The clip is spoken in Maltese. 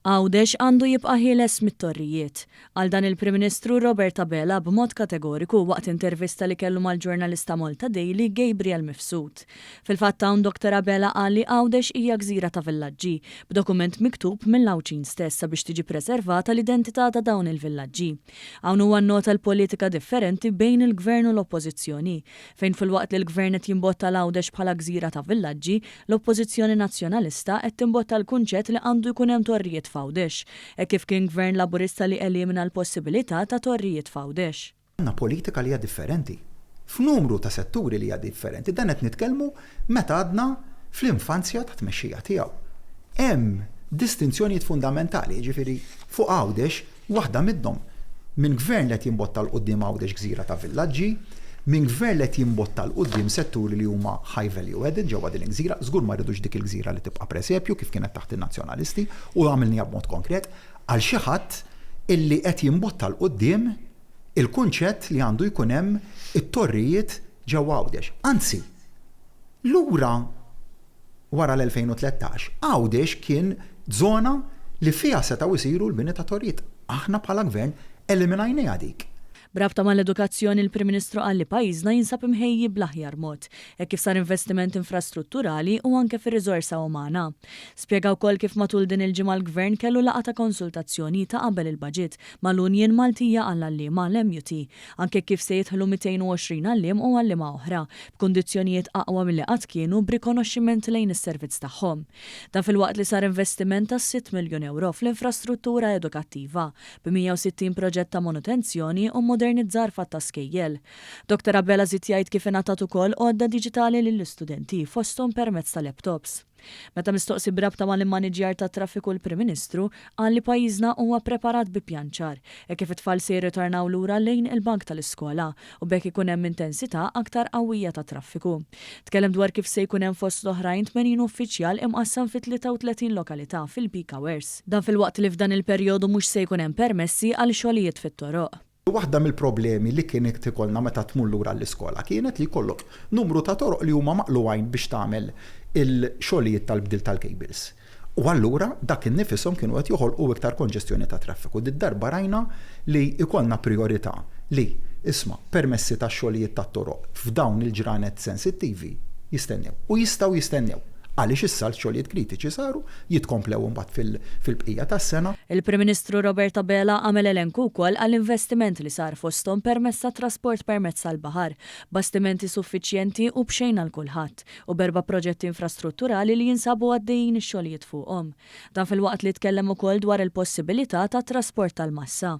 Għawdex għandu jibqa' ħieles mit-torrijiet. Għal dan il-Prim Ministru Robert Abela b'mod kategoriku waqt intervista li kellu mal-ġurnalista Malta Daily Gabriel Mifsud. Fil-fatt hawn Dr. Abela qal li Għawdex hija gżira ta' villaġġi b'dokument miktub mill-Lawċin stess sabiex tiġi preservata l-identità ta' dawn il-villaġġi. Hawn huwa nnota l-politika differenti bejn il-Gvern u l-Oppożizzjoni, fejn fil-waqt li l-Gvern qed jimbotta l-Għawdex bħala gżira ta' villaġġi, l-Oppożizzjoni Nazzjonalista qed timbotta l-kunċett li għandu jkun hemm torrijiet f'Għawdex, kif kien Gvern Laburista li elimina l-possibilità ta' torrijiet f'Għawdex. Għandna politika li hija differenti. F'numru ta' setturi li hija differenti, dan qed nitkellmu meta għadna fl-infanzja ta' tmexxija tiegħu. Hemm distinzjonijiet fundamentali, ġifieri fuq Għawdex waħda minnhom minn gvern li qed jimbotta l qudiem Għawdex gżira ta' villaġġi, minn gvern li qed jimbotta l qudiem setturi li huma high value added ġewwa din il-gżira, żgur ma rridux dik il-gżira li tibqa' preżempju kif kienet taħt in-nazzjonalisti u għamilniha b'mod konkret għal xi ħadd illi qed jimbotta l qudiem il-kunċett li għandu jkun hemm it-torrijiet ġewwa Għawdex. Anzi, lura wara l-2013, Għawdex kien żona li fiha setgħu jsiru l-bini ta' torrijiet. Aħna bħala gvern eliminajniha dik. Brabta mal-edukazzjoni il-Prim Ministru qal li pajjiżna jinsab imħejji bl-aħjar mod, kif sar investiment infrastrutturali u anke fir-riżorsa umana. Spjega wkoll kif matul din il-ġimgħa l-Gvern kellu laqgħa ta' konsultazzjoni ta' qabel il-baġit mal-Unjen Maltija għall-għalliema l-MUT, anke kif se jidħlu 220 għalliem u għalliema oħra, b'kundizzjonijiet aqwa milli qatt kienu b'rikonoxximent lejn is-servizz tagħhom. Dan fil-waqt li sar investiment ta' 6 miljun euro fl-infrastruttura edukattiva, b'160 proġett ta' manutenzjoni u modernizzar fatta skejjel. Dr. Abela żied jgħid kif ingħatat ukoll għodda diġitali lill-istudenti fosthom permezz ta' laptops. Meta mistoqsi brabta mal-immaniġjar tat traffiku l-Prim Ministru qal li pajjiżna huwa preparat bi pjan ċar kif it-tfal se jirritornaw lura lejn il-bank tal-iskola u bekk ikun hemm intensità aktar qawwija ta' traffiku. Tkellem dwar kif se jkun hemm fost l-oħrajn 80 uffiċjal imqassam fi 33 lokalità fil-peak hours. Dan fil-waqt li f'dan il-perjodu mhux se jkun hemm permessi għal xogħlijiet fit-toroq. Waħda mill-problemi li kienet ikollna meta tmur lura l-iskola kienet li jkollok numru ta' toroq li huma maqluwajn biex tagħmel il-xogħlijiet tal-bdil tal-cables. U allura dak innifishom kienu qed joħolqu iktar konġestjoni ta' traffiku. Darba rajna li ikollna priorità li isma' permessi tax-xogħlijiet tat-toroq f'dawn il-ġranet sensittivi jistennew u jistgħu jistennew. Għaliex issa l-xogħlijiet kritiċi saru jitkomplew imbagħad fil-bqija tas-sena. Il-Prim Ministru Robert Abela għamel elenku wkoll għall-investiment li sar fosthom permezz ta' trasport permezz tal-baħar, bastimenti suffiċjenti u bxejn għal kulħadd u berba proġetti infrastrutturali li jinsabu għaddejjin ix-xogħlijiet fuqhom. Dan fil-waqt li tkellem ukoll dwar il-possibilità ta' trasport tal-massa.